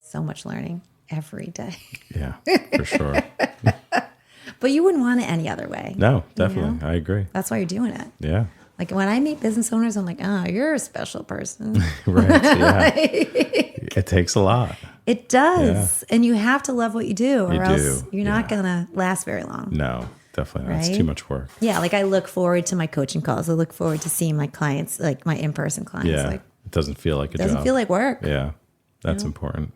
So much learning every day. Yeah, for sure. But you wouldn't want it any other way. No, definitely. I agree. That's why you're doing it. Yeah. Like when I meet business owners, I'm like, oh, you're a special person. Right. Yeah. It takes a lot. It does. Yeah. And you have to love what you do or else you're not going to last very long. No, definitely not. It's too much work. Yeah. Like I look forward to my coaching calls. I look forward to seeing my clients, like my in-person clients. Yeah. Like, it doesn't feel like a job. It doesn't feel like work. Yeah. That's important.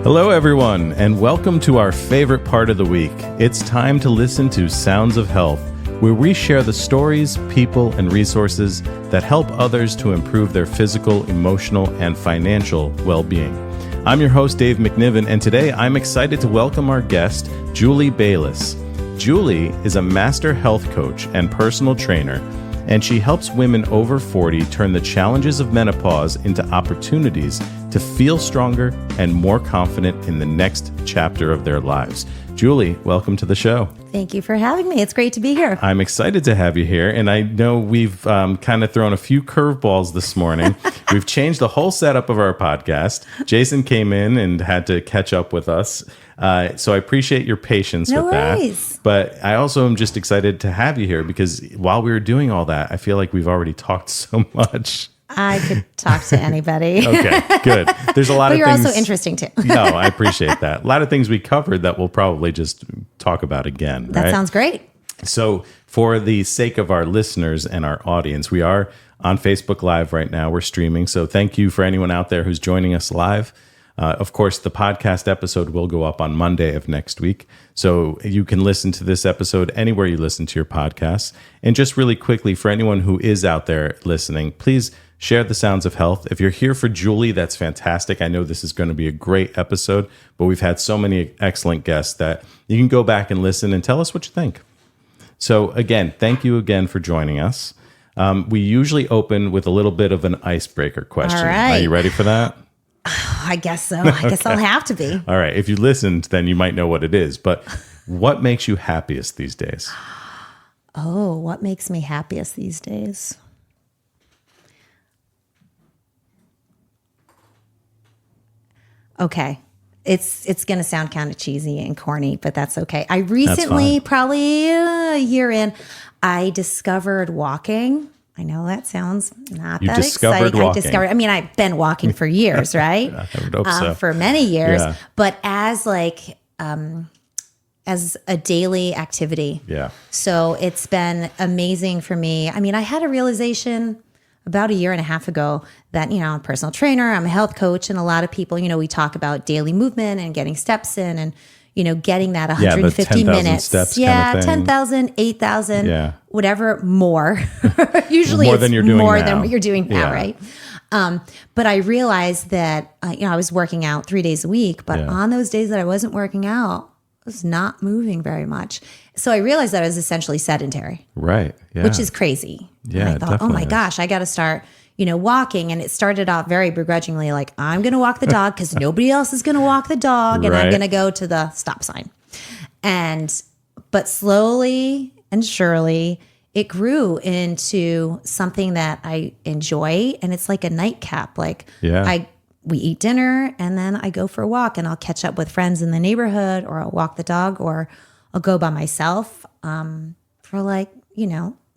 Hello, everyone, and welcome to our favorite part of the week. It's time to listen to Sounds of Health, where we share the stories, people, and resources that help others to improve their physical, emotional, and financial well-being. I'm your host, Dave McNiven, and today I'm excited to welcome our guest, Julie Bailis. Julie is a master health coach and personal trainer, and she helps women over 40 turn the challenges of menopause into opportunities to feel stronger and more confident in the next chapter of their lives. Julie, welcome to the show. Thank you for having me. It's great to be here. I'm excited to have you here. And I know we've kind of thrown a few curveballs this morning. We've changed the whole setup of our podcast. Jason came in and had to catch up with us. So I appreciate your patience with worries. that. But I also am just excited to have you here because while we were doing all that, I feel like we've already talked so much. I could talk to anybody. Okay, good. There's a lot but of you're things. Also interesting too. No, I appreciate that. A lot of things we covered that we'll probably just talk about again. That sounds great. So for the sake of our listeners and our audience, we are on Facebook Live right now. We're streaming. So thank you for anyone out there who's joining us live. Of course, the podcast episode will go up on Monday of next week. So you can listen to this episode anywhere you listen to your podcasts. And just really quickly, for anyone who is out there listening, please share the Sounds of Health. If you're here for Julie, that's fantastic. I know this is going to be a great episode, but we've had so many excellent guests that you can go back and listen and tell us what you think. So again, thank you again for joining us. We usually open with a little bit of an icebreaker question. All right. Are you ready for that? I guess so. I guess I'll have to be. All right. If you listened, then you might know what it is. But what makes you happiest these days? Oh, what makes me happiest these days? Okay. It's going to sound kind of cheesy and corny, but that's okay. I recently, probably a year in, I discovered walking. I know that sounds not that exciting. Walking. I've been walking for years, right? I would hope so. For many years, yeah. But as a daily activity. Yeah. So it's been amazing for me. I mean, I had a realization about a year and a half ago that, I'm a personal trainer, I'm a health coach, and a lot of people, we talk about daily movement and getting steps in and, getting that 150 minutes. Steps 10,000, 8,000, whatever, more. Usually more it's than you're doing more now. than what you're doing now, right? But I realized that, I was working out 3 days a week, but on those days that I wasn't working out, I was not moving very much. So I realized that I was essentially sedentary. Right. Yeah. Which is crazy. Yeah. And I thought, oh my gosh, I got to start, walking. And it started off very begrudgingly, like, I'm going to walk the dog because nobody else is going to walk the dog. And I'm going to go to the stop sign. But slowly and surely, it grew into something that I enjoy. And it's like a nightcap. Like we eat dinner and then I go for a walk and I'll catch up with friends in the neighborhood, or I'll walk the dog, or I'll go by myself for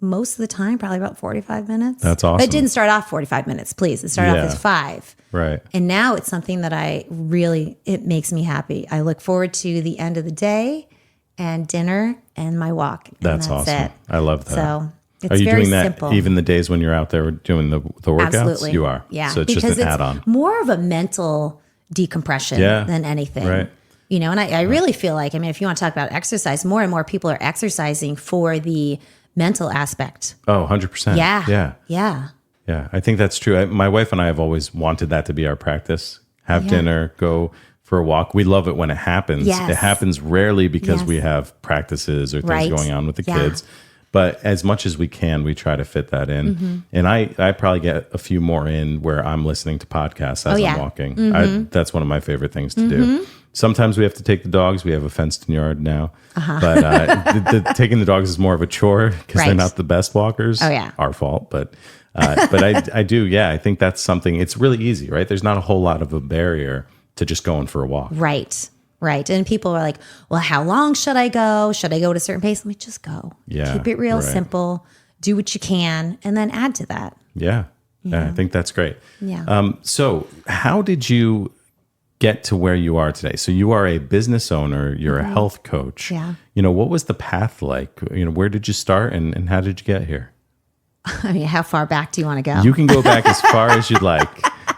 most of the time, probably about 45 minutes. That's awesome. But it didn't start off 45 minutes, please. It started off as 5. Right. And now it's something that it makes me happy. I look forward to the end of the day and dinner and my walk. That's awesome. It. I love that. So it's Are you very doing that simple. even the days when you're out there doing the workouts? Absolutely. You are. Yeah. So it's just an add-on. More of a mental decompression than anything. Right. And I really feel like, if you want to talk about exercise, more and more people are exercising for the mental aspect. Oh, 100%. Yeah. Yeah. I think that's true. My wife and I have always wanted that to be our practice. Have dinner, go for a walk. We love it when it happens. Yes. It happens rarely because we have practices or things going on with the kids. But as much as we can, we try to fit that in. Mm-hmm. And I probably get a few more in where I'm listening to podcasts as I'm walking. Mm-hmm. That's one of my favorite things to do. Sometimes we have to take the dogs. We have a fenced-in yard now. But taking the dogs is more of a chore because they're not the best walkers. Oh, yeah. Our fault. But I do. Yeah, I think that's something. It's really easy, right? There's not a whole lot of a barrier to just going for a walk. Right. And people are like, well, how long should I go? Should I go at a certain pace? Let me just go. Yeah. Keep it real simple. Do what you can and then add to that. Yeah. I think that's great. Yeah. So how did you get to where you are today? So you are a business owner, you're a health coach. Yeah. What was the path like? Where did you start and how did you get here? I mean, how far back do you want to go? You can go back as far as you'd like.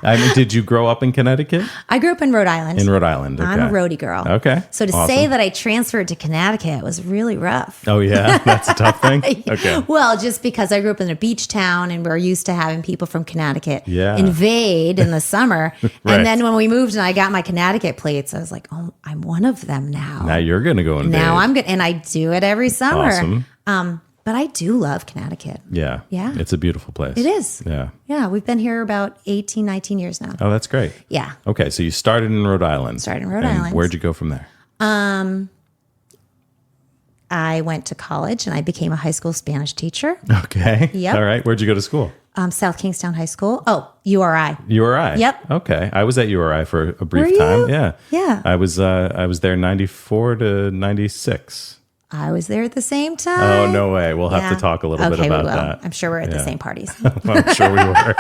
I mean, did you grow up in Connecticut? I grew up in Rhode Island. In Rhode Island, okay. I'm a roadie girl. Okay. So to say that I transferred to Connecticut was really rough. Oh, yeah? That's a tough thing? Okay. Well, just because I grew up in a beach town and we're used to having people from Connecticut invade in the summer. And then when we moved and I got my Connecticut plates, I was like, oh, I'm one of them now. Now you're going to go invade. Now I'm good. And I do it every summer. Awesome. But I do love Connecticut. Yeah. Yeah. It's a beautiful place. It is. Yeah. Yeah. We've been here about 18, 19 years now. Oh, that's great. Yeah. Okay. So you started in Rhode Island. Started in Rhode Island. Where'd you go from there? I went to college and I became a high school Spanish teacher. Okay. Yep. All right. Where'd you go to school? South Kingstown High School. Oh, URI. URI. Yep. Okay. I was at URI for a brief Were time. you? Yeah. Yeah. I was there 94 to 96. I was there at the same time. Oh, no way. We'll have to talk a little bit about that. I'm sure we're at the same parties. I'm sure we were.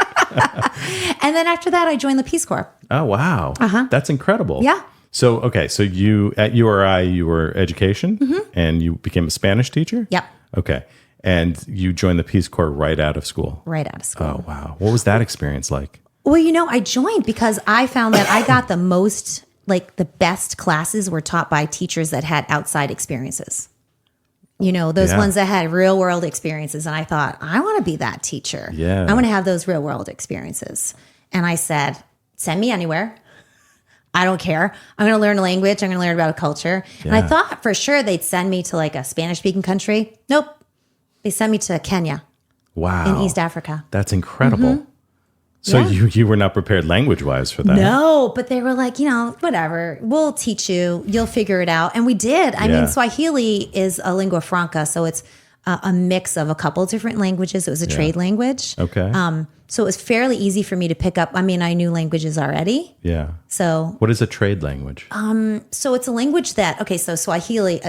And then after that, I joined the Peace Corps. Oh, wow. That's incredible. Yeah. So, okay. So you, at URI, you were education and you became a Spanish teacher? Yep. Okay. And you joined the Peace Corps right out of school? Right out of school. Oh, wow. What was that experience like? Well, I joined because I found that I got the most, the best classes were taught by teachers that had outside experiences. Those ones that had real world experiences. And I thought, I want to be that teacher. Yeah. I want to have those real world experiences. And I said, send me anywhere. I don't care. I'm going to learn a language. I'm going to learn about a culture. Yeah. And I thought for sure they'd send me to a Spanish speaking country. Nope. They sent me to Kenya. Wow. In East Africa. That's incredible. So you were not prepared language-wise for that? No, but they were like, whatever. We'll teach you. You'll figure it out. And we did. I mean, Swahili is a lingua franca, so it's a mix of a couple different languages. It was a trade language. Okay. So it was fairly easy for me to pick up. I mean, I knew languages already. Yeah. So what is a trade language? So it's a language that, so Swahili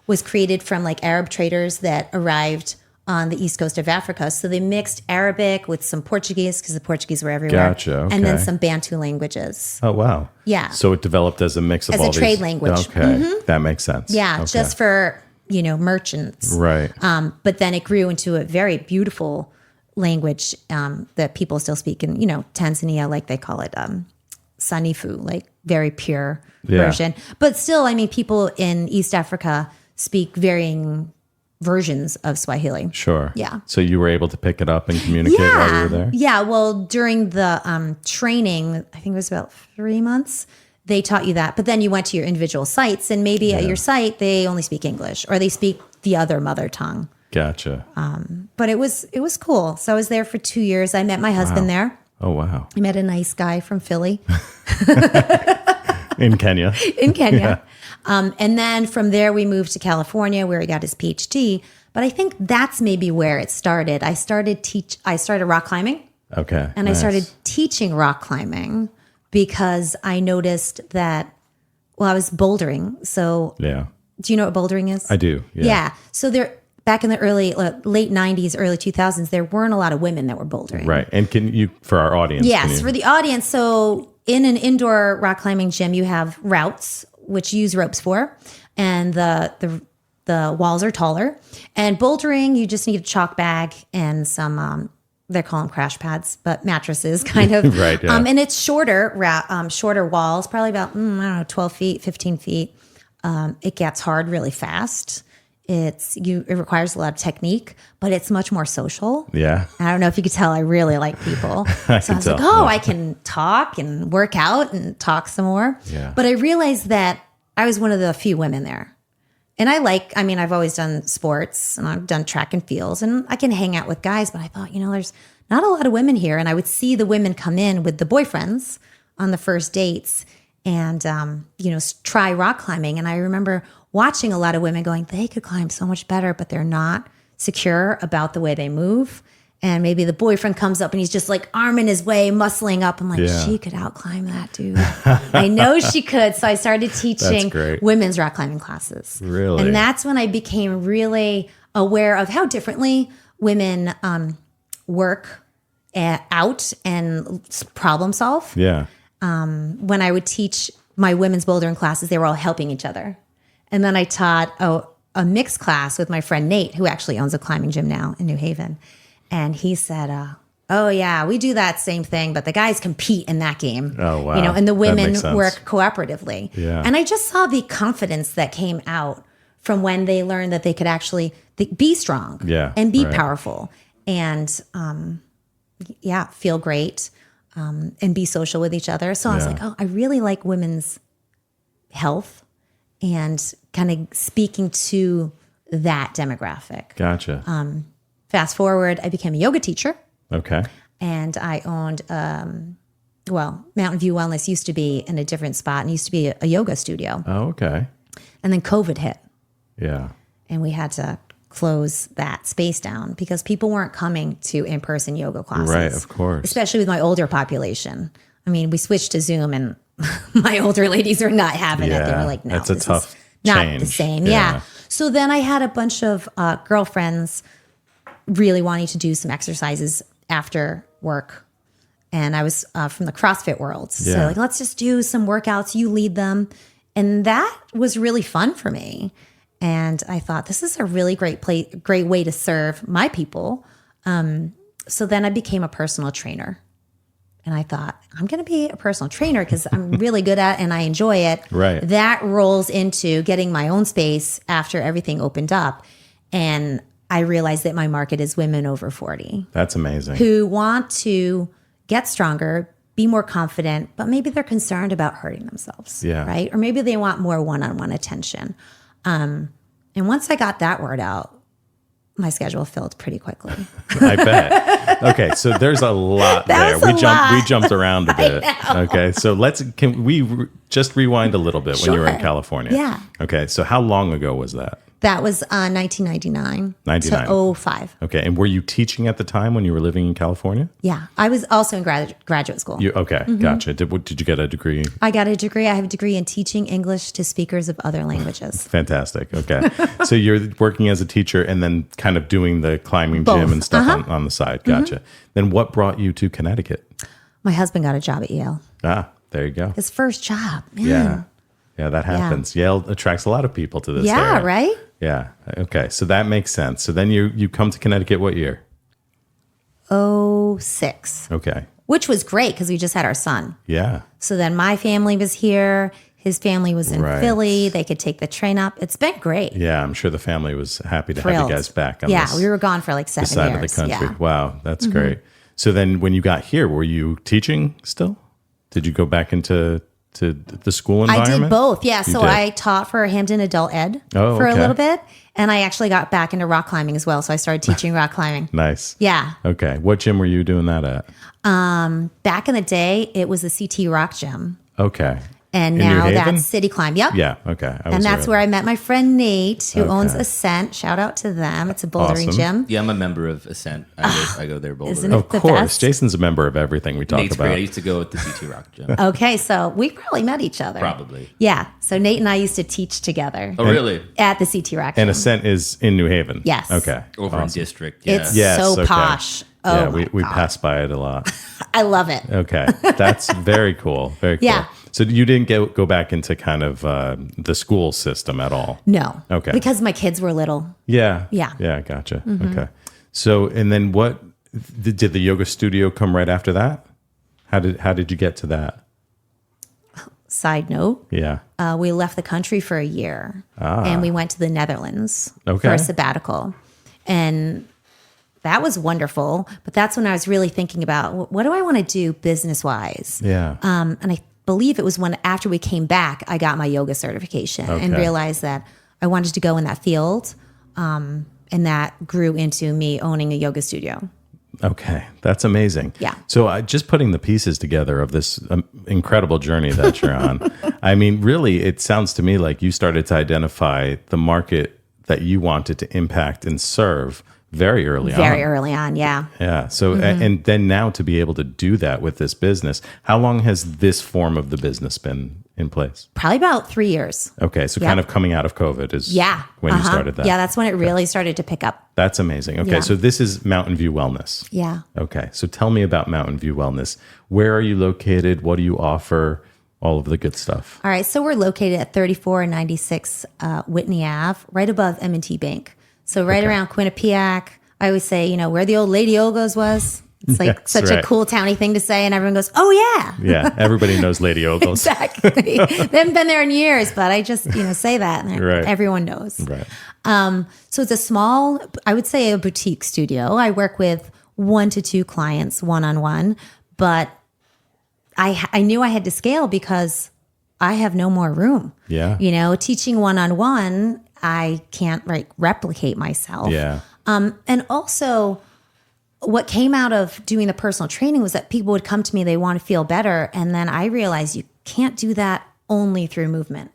was created from Arab traders that arrived on the east coast of Africa. So they mixed Arabic with some Portuguese because the Portuguese were everywhere. Gotcha. Okay. And then some Bantu languages. Oh, wow. Yeah. So it developed as a mix of as all a these. trade language. Okay. That makes sense. Yeah. Okay. Just for, merchants. Right. But then it grew into a very beautiful language that people still speak in, Tanzania, like they call it Sanifu, very pure version. But still, people in East Africa speak varying versions of Swahili. Sure. Yeah. So you were able to pick it up and communicate while you were there? Yeah. Well, during the training, I think it was about 3 months, they taught you that. But then you went to your individual sites and maybe at your site, they only speak English or they speak the other mother tongue. Gotcha. But it was cool. So I was there for 2 years. I met my husband there. Oh, wow. I met a nice guy from Philly. In Kenya. Yeah. And then from there, we moved to California where he got his PhD. But I think that's maybe where it started. I started rock climbing. Okay. And nice. I started teaching rock climbing because I noticed that, I was bouldering. So do you know what bouldering is? I do. Yeah. So back in the late 90s, early 2000s, there weren't a lot of women that were bouldering. Right. And can you, for our audience? Yes, for the audience. So in an indoor rock climbing gym, you have routes, which you use ropes for, and the walls are taller. And bouldering, you just need a chalk bag and some, they call them crash pads, but mattresses kind of. Right, yeah. And it's shorter walls, probably about, 12 feet, 15 feet. It gets hard really fast. It requires a lot of technique, but it's much more social. Yeah. I don't know if you could tell I really like people. So I was like, I can talk and work out and talk some more. Yeah. But I realized that I was one of the few women there. And I've always done sports and I've done track and fields and I can hang out with guys, but I thought, there's not a lot of women here. And I would see the women come in with the boyfriends on the first dates. and, try rock climbing. And I remember watching a lot of women going, they could climb so much better, but they're not secure about the way they move. And maybe the boyfriend comes up and he's just like arming his way, muscling up. I'm like, she could out climb that dude. I know she could. So I started teaching women's rock climbing classes. Really? And that's when I became really aware of how differently women work out and problem solve. Yeah. When I would teach my women's bouldering classes, they were all helping each other. And then I taught a mixed class with my friend Nate, who actually owns a climbing gym now in New Haven. And he said, oh, yeah, we do that same thing, but the guys compete in that game. Oh, wow. And the women work cooperatively. Yeah. And I just saw the confidence that came out from when they learned that they could actually be strong and be powerful and, feel great and be social with each other. So I was like, oh, I really like women's health and kind of speaking to that demographic. Gotcha. Fast forward, I became a yoga teacher. Okay. And I owned, Mountain View Wellness used to be in a different spot and used to be a yoga studio. Oh, okay. And then COVID hit. Yeah. And we had to close that space down because people weren't coming to in-person yoga classes. Right, of course. Especially with my older population. I mean, we switched to Zoom and my older ladies were not having it. They were like, no, that's a tough not change. the same. Yeah. So then I had a bunch of girlfriends really wanting to do some exercises after work. And I was from the CrossFit world. So like, let's just do some workouts. You lead them. And that was really fun for me. And I thought, this is a really great way to serve my people. So then I became a personal trainer. And I thought, I'm going to be a personal trainer because I'm really good at it and I enjoy it. Right. That rolls into getting my own space after everything opened up. And I realized that my market is women over 40. That's amazing. Who want to get stronger, be more confident, but maybe they're concerned about hurting themselves. Yeah. Right? Or maybe they want more one-on-one attention. And once I got that word out, my schedule filled pretty quickly. I bet. Okay, so there's a lot there. We jumped around a bit. Okay, so can we just rewind a little bit when you were in California? Yeah. Okay, so how long ago was that? That was 1999 to 05. Okay, and were you teaching at the time when you were living in California? Yeah, I was also in graduate school. Gotcha. Did you get a degree? I got a degree. I have a degree in teaching English to speakers of other languages. Fantastic. Okay, so you're working as a teacher and then kind of doing the climbing gym and stuff on the side. Gotcha. Then what brought you to Connecticut? My husband got a job at Yale. Ah, there you go. His first job. Man. Yeah. Yeah, that happens. Yeah. Yale attracts a lot of people to this area. Yeah, right? Yeah. Okay. So that makes sense. So then you come to Connecticut what year? 06. Okay. Which was great because we just had our son. Yeah. So then my family was here. His family was in Philly. They could take the train up. It's been great. Yeah, I'm sure the family was happy to have you guys back on this. We were gone for like 7 side years. of the country. Yeah. Wow, that's great. So then when you got here, were you teaching still? Did you go back into the school environment? I did both. Yeah. So I taught for Hampton Adult Ed for a little bit. And I actually got back into rock climbing as well. So I started teaching rock climbing. Nice. Yeah. Okay. What gym were you doing that at? Back in the day, it was the CT Rock Gym. Okay. And now that's City Climb. Yep. Yeah. Okay. And that's where I met my friend Nate, who owns Ascent. Shout out to them. It's a bouldering gym. Yeah, I'm a member of Ascent. I go there bouldering. Isn't it Of the course. best? Jason's a member of everything we talk Nate's about. great. I used to go at the CT Rock Gym. Okay, so we probably met each other. Probably. Yeah. So Nate and I used to teach together. Oh, really? At the CT Rock Gym. And Ascent is in New Haven. Yes. Okay. Over in District. Yeah. It's Yes, so okay. posh. Oh, Yeah, we pass by it a lot. I love it. Okay. That's very cool. Very cool. Yeah. So you didn't go back into kind of the school system at all? No. Okay. Because my kids were little. Yeah. Yeah. Yeah, gotcha. Okay. So, and then what, did the yoga studio come right after that? How did you get to that? Side note, Yeah. we left the country for a year and we went to the Netherlands Okay. for a sabbatical. And that was wonderful. But that's when I was really thinking about what do I want to do business wise? Yeah. And I believe it was when after we came back, I got my yoga certification and realized that I wanted to go in that field. And that grew into me owning a yoga studio. Okay, that's amazing. Yeah. So just putting the pieces together of this incredible journey that you're on, I mean, really, it sounds to me like you started to identify the market that you wanted to impact and serve very early on. Very early on, yeah. Yeah. So, and then now to be able to do that with this business, how long has this form of the business been in place? Probably about 3 years. Okay. So kind of coming out of COVID is when you started that. Yeah, that's when it really started to pick up. That's amazing. Okay. Yeah. So this is Mountain View Wellness. Yeah. Okay. So tell me about Mountain View Wellness. Where are you located? What do you offer? All of the good stuff. All right. So we're located at 3496 Whitney Ave, right above M&T Bank. So right around Quinnipiac. I always say, you know, where the old Lady Oga's was. It's like such a cool towny thing to say. And everyone goes, oh, yeah. Yeah. Everybody knows Lady Oga's. Exactly. They haven't been there in years, but I just, say that. And everyone knows. Right. So it's a small, I would say a boutique studio. I work with 1 to 2 clients one-on-one, but I knew I had to scale because I have no more room. Yeah. Teaching one-on-one, I can't replicate myself. Yeah. And also what came out of doing the personal training was that people would come to me, they want to feel better. And then I realized you can't do that only through movement,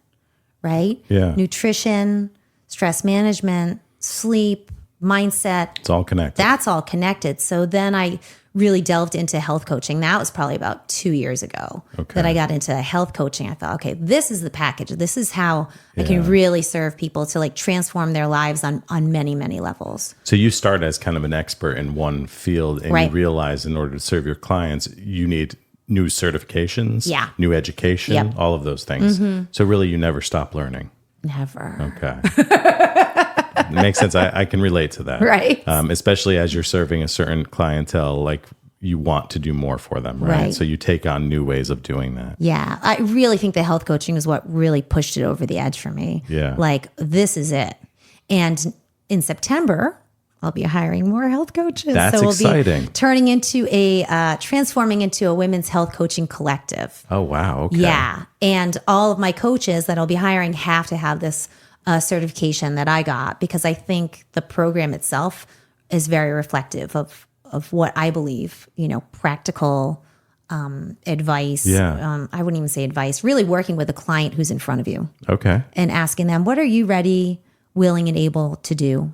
right? Yeah. Nutrition, stress management, sleep, mindset. It's all connected. That's all connected. So then I really delved into health coaching. That was probably about 2 years ago that I got into health coaching. I thought, okay, this is the package. This is how I can really serve people to transform their lives on many, many levels. So you start as kind of an expert in one field and you realize in order to serve your clients, you need new certifications, new education, all of those things. So really you never stop learning. Never. Okay. It makes sense. I can relate to that. Right. Especially as you're serving a certain clientele, like you want to do more for them, right? So you take on new ways of doing that. Yeah. I really think the health coaching is what really pushed it over the edge for me. Yeah. This is it. And in September, I'll be hiring more health coaches. That's exciting. Be turning into transforming into a women's health coaching collective. Oh, wow. Okay. Yeah. And all of my coaches that I'll be hiring have to have this certification that I got, because I think the program itself is very reflective of what I believe, practical advice. Yeah. I wouldn't even say advice, really working with a client who's in front of you. Okay. And asking them, what are you ready, willing, and able to do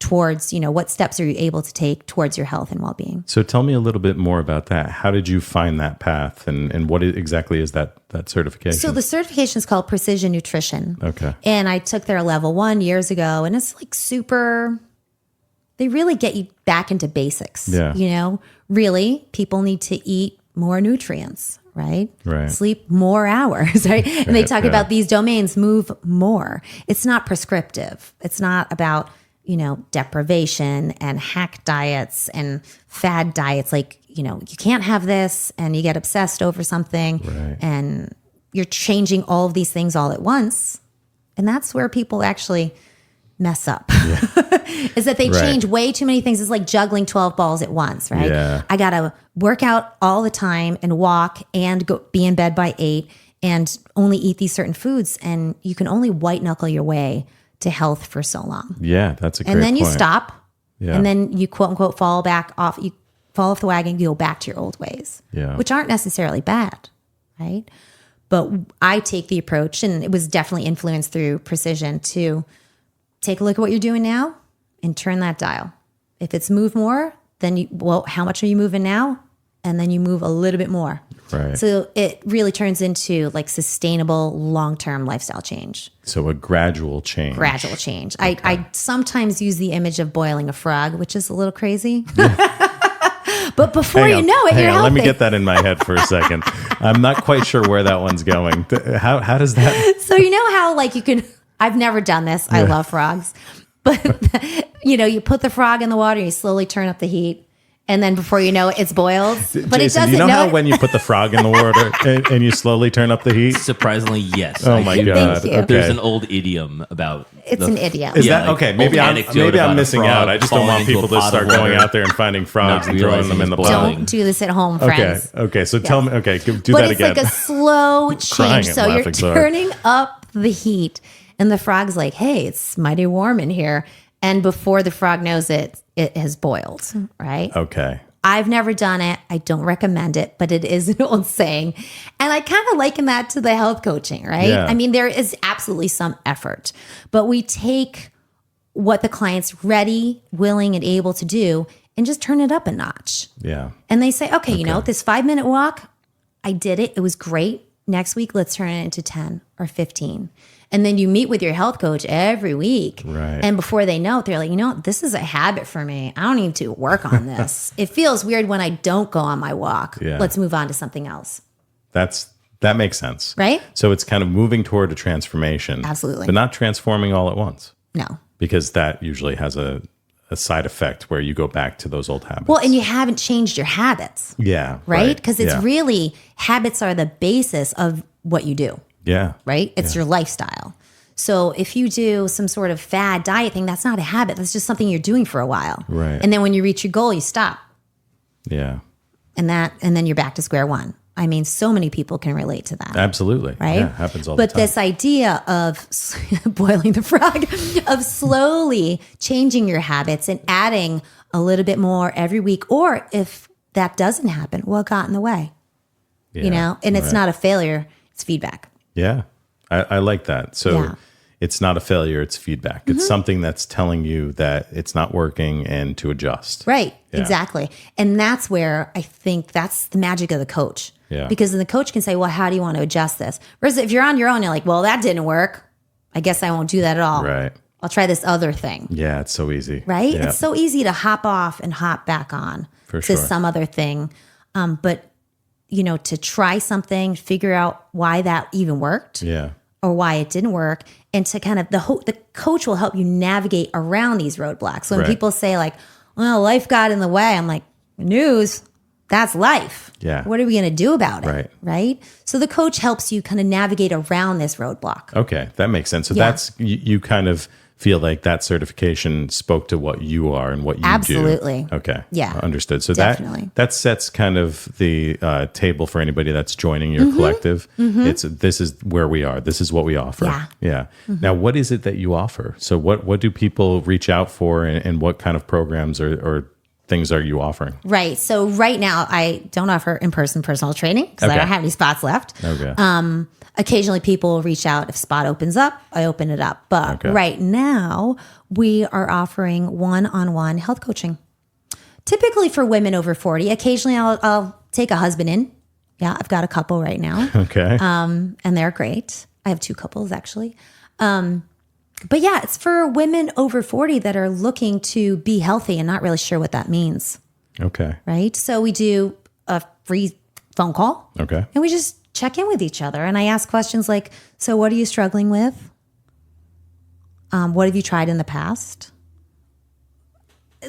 towards, what steps are you able to take towards your health and well-being? So tell me a little bit more about that. How did you find that path and what exactly is that certification? So the certification is called Precision Nutrition. Okay. And I took their level 1 years ago, and it's they really get you back into basics. Yeah. Really, people need to eat more nutrients, right? Right. Sleep more hours, right? And they talk about these domains, move more. It's not prescriptive. It's not about deprivation and hack diets and fad diets. You can't have this, and you get obsessed over something, and you're changing all of these things all at once. And that's where people actually mess up, is that they change way too many things. It's like juggling 12 balls at once, right? Yeah. I got to work out all the time and walk and be in bed by 8 and only eat these certain foods. And you can only white knuckle your way to health for so long. Yeah, that's a great And then you point. stop, Yeah. and then you quote unquote fall off the wagon, you go back to your old ways, which aren't necessarily bad, right? But I take the approach, and it was definitely influenced through Precision, to take a look at what you're doing now and turn that dial. If it's move more, then how much are you moving now? And then you move a little bit more. Right. So it really turns into sustainable long-term lifestyle change. So a gradual change. Gradual change. Okay. I sometimes use the image of boiling a frog, which is a little crazy. But before you know it, you're healthy. Let me get that in my head for a second. I'm not quite sure where that one's going. How does that? So you know how you can. I've never done this. I love frogs, but you put the frog in the water, you slowly turn up the heat. And then before you know it, it's boiled. But Jason, it doesn't. You know how when you put the frog in the water and you slowly turn up the heat? Surprisingly, yes. Oh my God. Thank you. Okay. There's an old idiom about it's an idiom. Is that okay? Maybe I'm missing out. I just don't want people to start going out there and finding frogs and throwing them in the pot. Don't do this at home, friends. Okay. So tell me. Okay, do but that again. But it's a slow change. So you're sorry. turning up the heat, and the frog's like, "Hey, it's mighty warm in here." And before the frog knows it, it has boiled, right? Okay. I've never done it. I don't recommend it, but it is an old saying. And I kind of liken that to the health coaching, right? Yeah. I mean, there is absolutely some effort, but we take what the client's ready, willing, and able to do and just turn it up a notch. Yeah. And they say, okay, you know, this 5-minute walk, I did it. It was great. Next week, let's turn it into 10 or 15. And then you meet with your health coach every week. Right. And before they know it, they're like, you know what? This is a habit for me. I don't need to work on this. It feels weird when I don't go on my walk. Yeah. Let's move on to something else. That makes sense. Right? So it's kind of moving toward a transformation. Absolutely. But not transforming all at once. No. Because that usually has a side effect where you go back to those old habits. Well, and you haven't changed your habits. Yeah. Right? Because it's yeah. really, habits are the basis of what you do. Yeah. Right? It's your lifestyle. So if you do some sort of fad diet thing, that's not a habit. That's just something you're doing for a while. Right. And then when you reach your goal, you stop. Yeah. And then you're back to square one. I mean, so many people can relate to that. Absolutely. Right? Yeah, happens all the But time. this idea of boiling the frog, of slowly changing your habits and adding a little bit more every week, or if that doesn't happen, what got in the way? Yeah, You know, and it's right. not a failure, it's feedback. Yeah. I like that. So Yeah. it's not a failure, it's feedback. It's something that's telling you that it's not working and to adjust. Right, Yeah. exactly. And that's where I think that's the magic of the coach. Yeah. Because then the coach can say, well, how do you want to adjust this? Versus if you're on your own, you're like, well, that didn't work. I guess I won't do that at all. Right. I'll try this other thing. Yeah, it's so easy. Right? Yeah. It's so easy to hop off and hop back on For to sure. some other thing. But, you know, to try something, figure out why that even worked Yeah. or why it didn't work. And to kind of, the coach will help you navigate around these roadblocks. So when Right. people say like, well, life got in the way, I'm like, news, that's life. Yeah. What are we going to do about it? Right. Right. So the coach helps you kind of navigate around this roadblock. Okay, that makes sense. So Yeah. that's you kind of feel like that certification spoke to what you are and what you Absolutely. do. Okay. Yeah. Understood. So Definitely. that sets kind of the table for anybody that's joining your collective. This is where we are. This is what we offer. Yeah. Yeah. Now, what is it that you offer? So what do people reach out for, and what kind of programs or things are you offering? Right. So right now I don't offer in-person personal training because I Okay. don't have any spots left. Okay. Occasionally people reach out. If spot opens up, I open it up. But Okay. right now we are offering one-on-one health coaching. Typically for women over 40. Occasionally I'll take a husband in. Yeah, I've got a couple right now. Okay. And they're great. I have 2 couples actually. But yeah, it's for women over 40 that are looking to be healthy and not really sure what that means. Okay. Right? So we do a free phone call Okay. and we just check in with each other. And I ask questions like, so what are you struggling with? What have you tried in the past?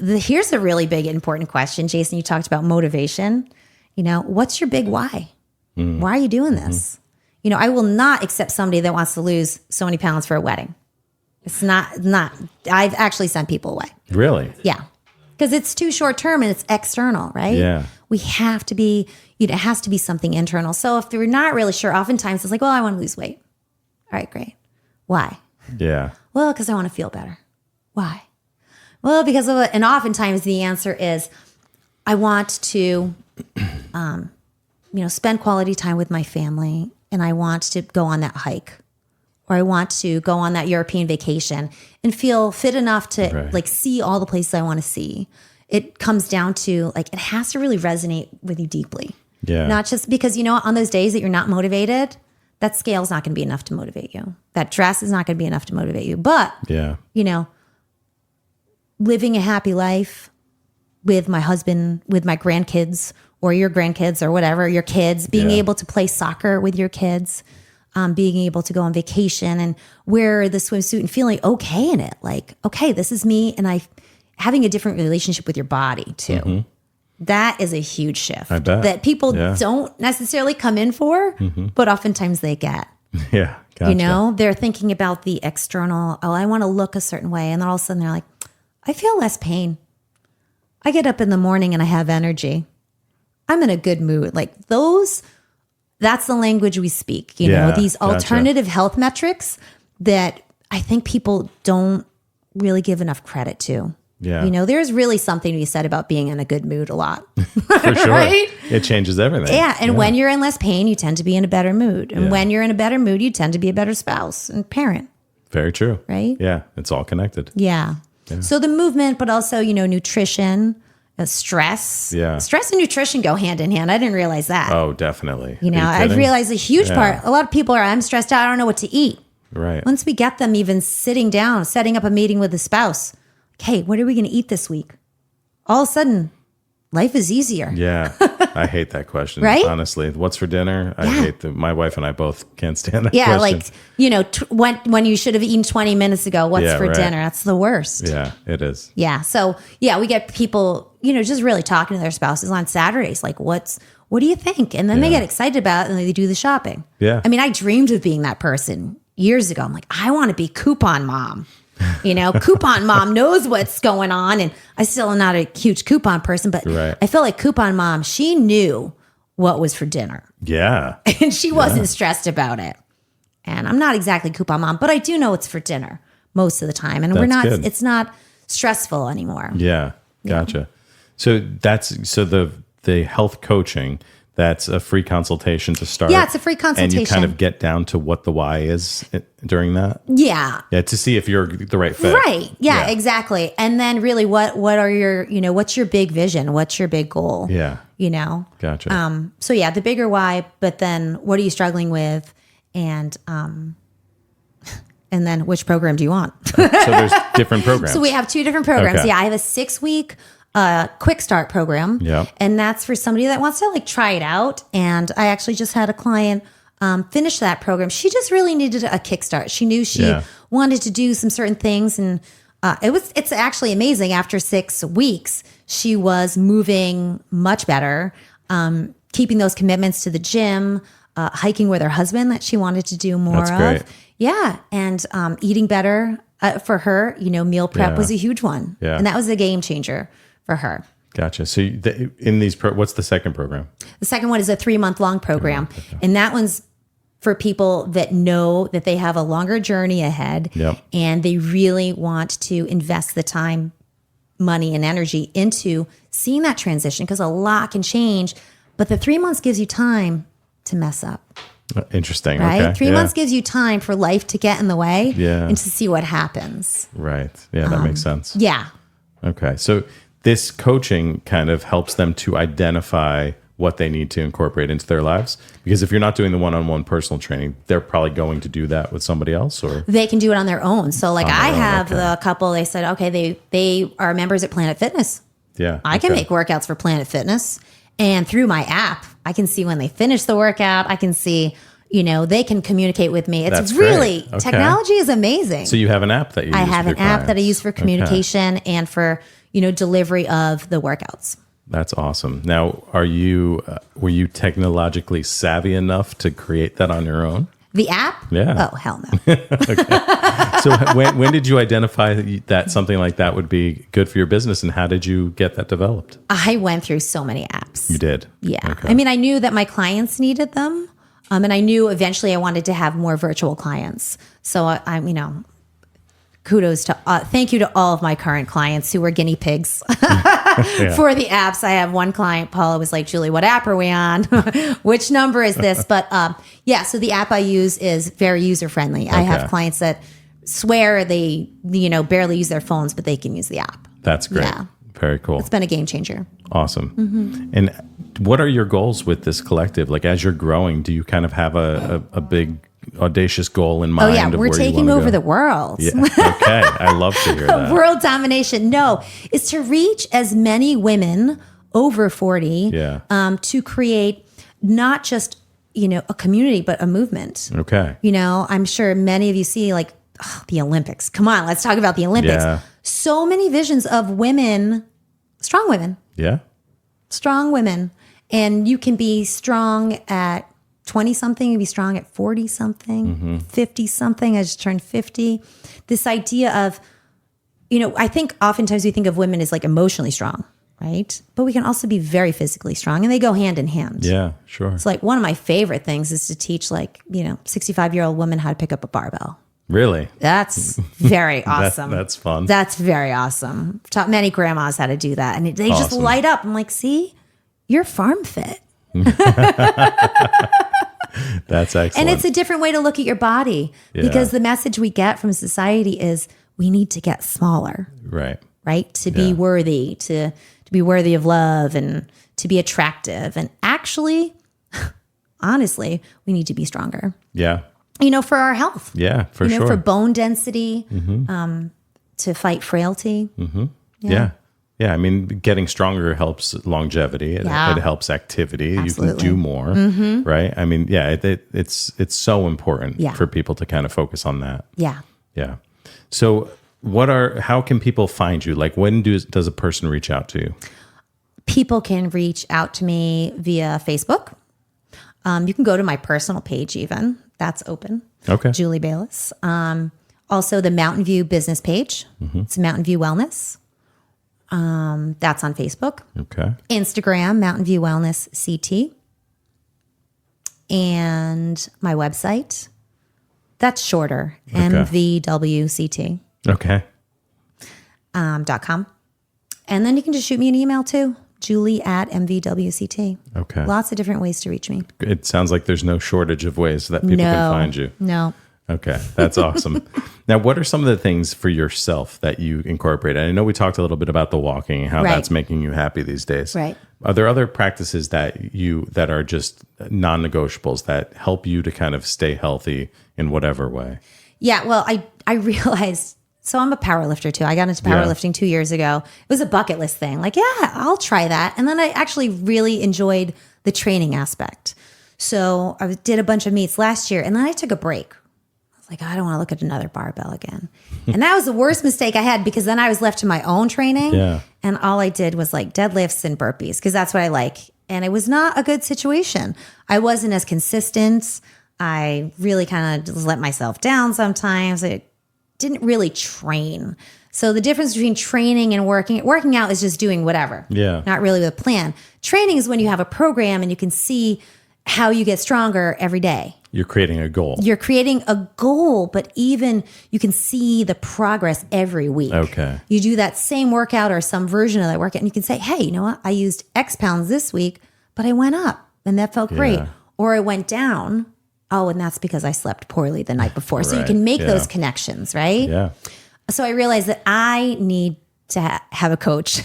Here's a really big, important question. Jason, you talked about motivation. You know, what's your big why? Why are you doing this? You know, I will not accept somebody that wants to lose so many pounds for a wedding. It's not, I've actually sent people away. Really? Yeah. Because it's too short term and it's external, right? Yeah. We have to be, it has to be something internal. So if they're not really sure, oftentimes it's like, well, I want to lose weight. All right, great. Why? Yeah. Well, because I want to feel better. Why? Well, because of it. And oftentimes the answer is, I want to, spend quality time with my family, and I want to go on that hike, or I want to go on that European vacation and feel fit enough to Right. see all the places I want to see. It comes down to it has to really resonate with you deeply. Yeah. Not just because, on those days that you're not motivated, that scale's not going to be enough to motivate you. That dress is not going to be enough to motivate you. But, Yeah. living a happy life with my husband, with my grandkids or your grandkids or whatever, your kids, being Yeah. able to play soccer with your kids, being able to go on vacation and wear the swimsuit and feeling okay in it. Like, okay, this is me. And having a different relationship with your body too. That is a huge shift I bet. that people Yeah. don't necessarily come in for, but oftentimes they get. Yeah. Gotcha. They're thinking about the external, I want to look a certain way. And then all of a sudden they're like, I feel less pain. I get up in the morning and I have energy. I'm in a good mood. Like that's the language we speak, Yeah, these gotcha. alternative health metrics that I think people don't really give enough credit to. Yeah. You know, there's really something to be said about being in a good mood a lot. For sure. Right? It changes everything. Yeah. And when you're in less pain, you tend to be in a better mood. And Yeah. when you're in a better mood, you tend to be a better spouse and parent. Very true. Right? Yeah. It's all connected. Yeah. So the movement, but also, you know, nutrition, stress. Yeah. Stress and nutrition go hand in hand. I didn't realize that. Oh, definitely. You know, Are I kidding? realized a huge part. A lot of people are, I'm stressed out. I don't know what to eat. Right. Once we get them even sitting down, setting up a meeting with the spouse. Hey, what are we going to eat this week? All of a sudden, life is easier. Yeah. I hate that question. Right? Honestly. What's for dinner? I hate my wife and I both can't stand that Yeah, question. like, you know, when you should have eaten 20 minutes ago, what's Yeah, for right. dinner? That's the worst. Yeah, it is. Yeah. So, yeah, we get people, you know, just really talking to their spouses on Saturdays. Like, what do you think? And then they Yeah. get excited about it and they do the shopping. Yeah. I mean, I dreamed of being that person years ago. I'm like, I want to be coupon mom. You know, coupon mom knows what's going on. And I still am not a huge coupon person, but Right. I feel like coupon mom, she knew what was for dinner Yeah. and she wasn't stressed about it. And I'm not exactly coupon mom, but I do know it's for dinner most of the time. And Good. it's not stressful anymore. Yeah. Gotcha. So the health coaching, that's a free consultation to start. Yeah, it's a free And you consultation. kind of get down to what the why is during that. Yeah. Yeah, to see if you're the right fit. Right. Yeah, exactly. And then really what are your, you know, what's your big vision? What's your big goal? Yeah. You know? Gotcha. So yeah, the bigger why, but then what are you struggling with? And then which program do you want? So there's different programs. So we have 2 different programs. Okay. Yeah, I have a 6-week quick start program. Yep. And that's for somebody that wants to like try it out. And I actually just had a client finish that program. She just really needed a kickstart. She knew she wanted to do some certain things. And it's actually amazing. After 6 weeks, she was moving much better, keeping those commitments to the gym, hiking with her husband that she wanted to do more That's great. of. Yeah. And eating better for her, you know, meal prep was a huge one. Yeah. And that was a game changer for her. Gotcha. So in these, what's the second program? The second one is a 3-month-long program. And that one's for people that know that they have a longer journey ahead. Yep. And they really want to invest the time, money, and energy into seeing that transition because a lot can change. But the 3 months gives you time to mess up. Interesting. Right? Okay. 3 months gives you time for life to get in the way and to see what happens. Right. Yeah, that makes sense. Yeah. Okay. So this coaching kind of helps them to identify what they need to incorporate into their lives. Because if you're not doing the one-on-one personal training, they're probably going to do that with somebody else, or They can do it on their own. So like I own, have okay. the couple, they said, okay, they are members at Planet Fitness. yeah, I can okay. make workouts for Planet Fitness. And through my app, I can see when they finish the workout. I can see, you know, they can communicate with me. It's That's great. really, Okay. technology is amazing. So you have an app that you use I have with an your app that I clients. use for communication and for, you know, delivery of the workouts. That's awesome. Now, were you technologically savvy enough to create that on your own? The app? Yeah. Oh, hell no. So when did you identify that something like that would be good for your business, and how did you get that developed? I went through so many apps. You did? Yeah. Okay. I mean, I knew that my clients needed them. And I knew eventually I wanted to have more virtual clients. So I'm, you know, kudos to, thank you to all of my current clients who were guinea pigs for the apps. I have one client, Paula, was like, Julie, what app are we on? Which number is this? But yeah, so the app I use is very user friendly. I have clients that swear they, you know, barely use their phones, but they can use the app. That's great. Yeah. Very cool. It's been a game changer. Awesome. Mm-hmm. And what are your goals with this collective? Like, as you're growing, do you kind of have a big, audacious goal in mind? Oh, yeah. of We're where taking you over go? the world. Yeah. Okay. I love to hear that. World domination. No, it's to reach as many women over 40 to create not just, you know, a community, but a movement. Okay. You know, I'm sure many of you see like the Olympics. Come on, let's talk about the Olympics. Yeah. So many visions of women, strong women, Yeah. strong women. And you can be strong at 20 something, you can be strong at 40 something, 50 something. I just turned 50. This idea of, you know, I think oftentimes we think of women as like emotionally strong, right? But we can also be very physically strong, and they go hand in hand. Yeah. Sure. It's like one of my favorite things is to teach, like, you know, 65-year-old women how to pick up a barbell. Really? That's very awesome. That's fun. That's very awesome. Taught many grandmas how to do that. And they just light up. I'm like, see, you're farm fit. That's excellent. And it's a different way to look at your body because the message we get from society is we need to get smaller. Right? To be worthy, to be worthy of love and to be attractive. And actually, honestly, we need to be stronger. Yeah. For our health. Yeah, for sure. For bone density, to fight frailty. Mm-hmm. Yeah. I mean, getting stronger helps longevity. It helps activity. Absolutely. You can do more, right? I mean, it's so important for people to kind of focus on that. Yeah. Yeah. So how can people find you? Like when does a person reach out to you? People can reach out to me via Facebook. You can go to my personal page even. That's open. Okay. Julie Bailis. Also the Mountain View business page. It's Mountain View Wellness. That's on Facebook. Okay. Instagram, Mountain View Wellness CT. And my website. That's shorter. MVWCT. Okay. .com. And then you can just shoot me an email too. Julie@MVWCT. Okay. Lots of different ways to reach me. It sounds like there's no shortage of ways that people can find you. No. Okay. That's awesome. Now, what are some of the things for yourself that you incorporate? I know we talked a little bit about the walking and how that's making you happy these days. Right. Are there other practices that are just non-negotiables that help you to kind of stay healthy in whatever way? Yeah. Well, I realized, so I'm a power lifter too. I got into powerlifting 2 years ago. It was a bucket list thing. Like, I'll try that. And then I actually really enjoyed the training aspect. So I did a bunch of meets last year and then I took a break. I was like, I don't want to look at another barbell again. And that was the worst mistake I had because then I was left to my own training. Yeah. And all I did was like deadlifts and burpees because that's what I like. And it was not a good situation. I wasn't as consistent. I really kind of just let myself down sometimes. I didn't really train. So the difference between training and working out is just doing whatever. Yeah. Not really with a plan. Training is when you have a program and you can see how you get stronger every day. You're creating a goal. You're creating a goal, but even you can see the progress every week. Okay. You do that same workout or some version of that workout and you can say, hey, you know what? I used X pounds this week, but I went up and that felt great. Or I went down. Oh, and that's because I slept poorly the night before. So you can make those connections, right? Yeah. So I realized that I need to have a coach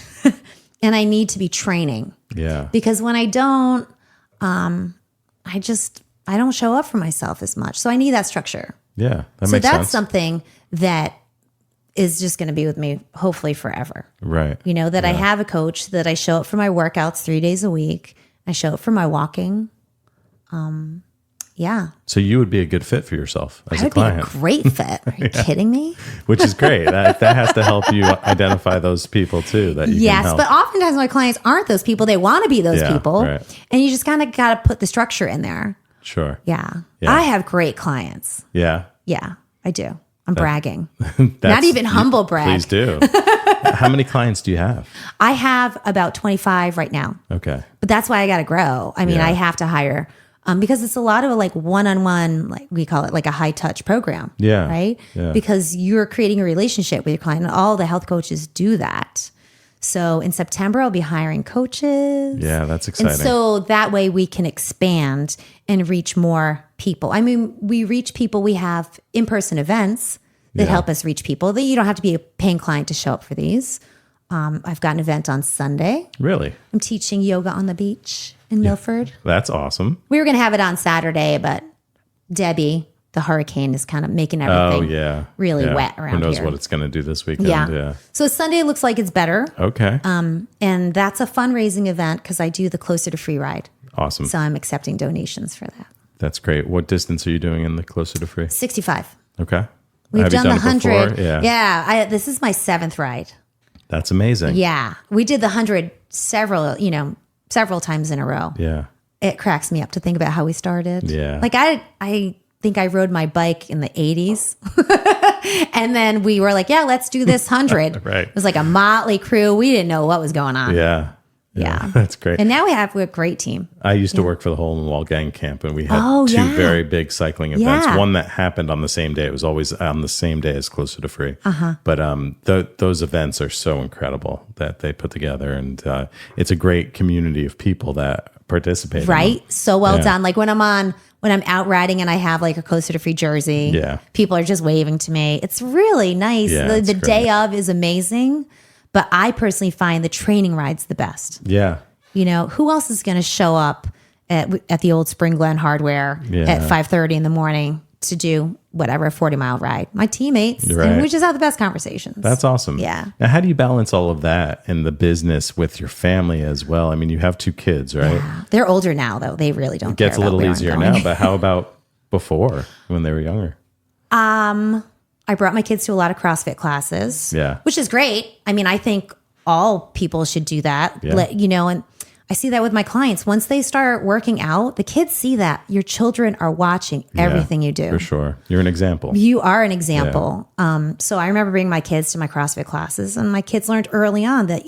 and I need to be training. Yeah. Because when I don't, I don't show up for myself as much. So I need that structure. Yeah. So that's something that is just going to be with me hopefully forever. Right. That I have a coach, that I show up for my workouts 3 days a week. I show up for my walking. Yeah. So you would be a good fit for yourself as a I client. would be a great fit. Are you kidding me? Which is great. That has to help you identify those people too. That you can help. But oftentimes my clients aren't those people. They want to be those people. Right. And you just kind of got to put the structure in there. Sure. Yeah. I have great clients. Yeah. Yeah, I do. I'm bragging. Not even humble brag. Please do. How many clients do you have? I have about 25 right now. Okay. But that's why I got to grow. I mean, I have to hire because it's a lot of like one-on-one, like we call it like a high touch program. Yeah. Right. Yeah. Because you're creating a relationship with your client and all the health coaches do that. So in September, I'll be hiring coaches. Yeah, that's exciting. And so that way we can expand and reach more people. I mean, we reach people. We have in-person events that help us reach people. That you don't have to be a paying client to show up for these. I've got an event on Sunday. Really? I'm teaching yoga on the beach in Milford. That's awesome. We were going to have it on Saturday, but Debbie, the hurricane, is kind of making everything really wet around here. Who knows what it's going to do this weekend. Yeah. So Sunday looks like it's better. Okay. And that's a fundraising event because I do the Closer to Free ride. Awesome. So I'm accepting donations for that. That's great. What distance are you doing in the Closer to Free? 65. Okay. We've Have done you the done it 100. before? Yeah. Yeah. This is my 7th ride. That's amazing. Yeah. We did the 100 several times in a row. Yeah. It cracks me up to think about how we started. Yeah. Like I think I rode my bike in the 80s. And then we were like, yeah, let's do this 100. Right. It was like a motley crew. We didn't know what was going on. Yeah. Yeah. That's great. And now we're a great team. I used to work for the Hole in the Wall Gang Camp, and we had two yeah. very big cycling events. Yeah. One that happened on the same day. It was always on the same day as Closer to Free. But those events are so incredible that they put together, and it's a great community of people that participate. Right? So well done. Like when I'm out riding and I have like a Closer to Free jersey, people are just waving to me. It's really nice. Yeah, the day of is amazing, but I personally find the training rides the best. Yeah. You know, who else is going to show up at the old Spring Glen Hardware at 5:30 in the morning to do whatever, a 40-mile ride? My teammates. Right. And we just have the best conversations. That's awesome. Yeah. Now, how do you balance all of that and the business with your family as well? I mean, you have 2 kids, right? Yeah. They're older now, though. They really don't care. It gets a little easier now, but how about before when they were younger? I brought my kids to a lot of CrossFit classes. Yeah. Which is great. I mean, I think all people should do that. Yeah. And I see that with my clients. Once they start working out, the kids see that your children are watching everything you do. For sure. You're an example. You are an example. Yeah. So I remember bringing my kids to my CrossFit classes, and my kids learned early on that,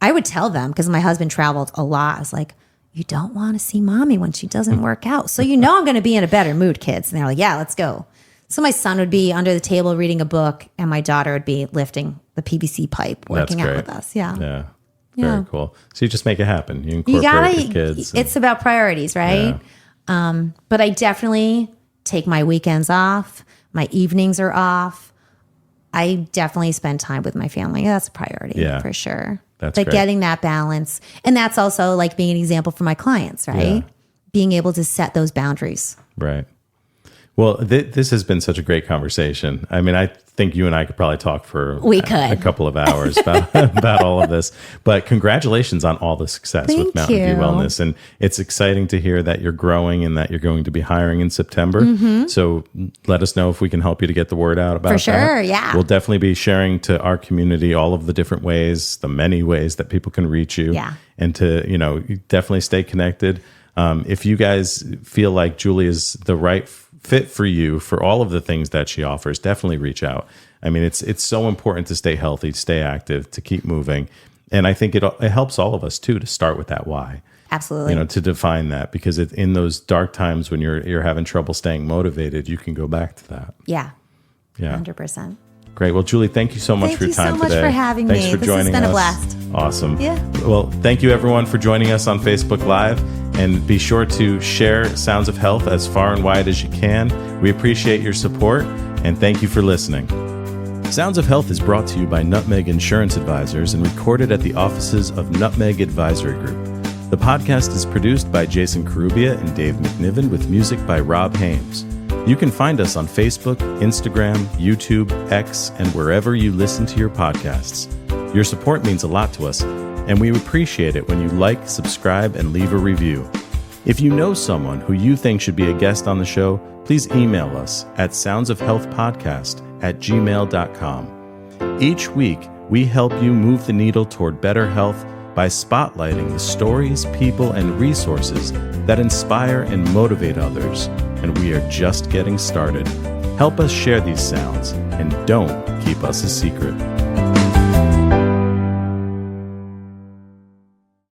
I would tell them, because my husband traveled a lot. I was like, you don't want to see mommy when she doesn't work out. So I'm going to be in a better mood, kids. And they're like, yeah, let's go. So my son would be under the table reading a book, and my daughter would be lifting the PVC pipe, working out with us. Yeah. Yeah. Very cool. So you just make it happen. You incorporate the kids. It's about priorities, right? Yeah. But I definitely take my weekends off. My evenings are off. I definitely spend time with my family. That's a priority for sure. That's but great. Getting that balance. And that's also like being an example for my clients, right? Yeah. Being able to set those boundaries. Right. Well, this has been such a great conversation. I mean, I think you and I could probably talk for a couple of hours about all of this. But congratulations on all the success with Mountain View Wellness. And it's exciting to hear that you're growing and that you're going to be hiring in September. Mm-hmm. So let us know if we can help you to get the word out about that. For sure, yeah. We'll definitely be sharing to our community all of the different ways, the many ways that people can reach you. Yeah. And to, definitely stay connected. If you guys feel like Julie is the right fit for you for all of the things that she offers, definitely reach out. I mean, it's so important to stay healthy, to stay active, to keep moving. And I think it helps all of us too to start with that why. Absolutely. To define that, because in those dark times when you're having trouble staying motivated, you can go back to that. Yeah. Yeah. 100%. Great. Well, Julie, thank you so much for your time today. Thank you so much for having me. Thanks for joining us. This has been a blast. Awesome. Yeah. Well, thank you everyone for joining us on Facebook Live, and be sure to share Sounds of Health as far and wide as you can. We appreciate your support, and thank you for listening. Sounds of Health is brought to you by Nutmeg Insurance Advisors and recorded at the offices of Nutmeg Advisory Group. The podcast is produced by Jason Carubia and Dave McNiven with music by Rob Hames. You can find us on Facebook, Instagram, YouTube, X, and wherever you listen to your podcasts. Your support means a lot to us, and we appreciate it when you like, subscribe, and leave a review. If you know someone who you think should be a guest on the show, please email us at soundsofhealthpodcast@gmail.com. Each week, we help you move the needle toward better health by spotlighting the stories, people, and resources that inspire and motivate others. And we are just getting started. Help us share these sounds, and don't keep us a secret.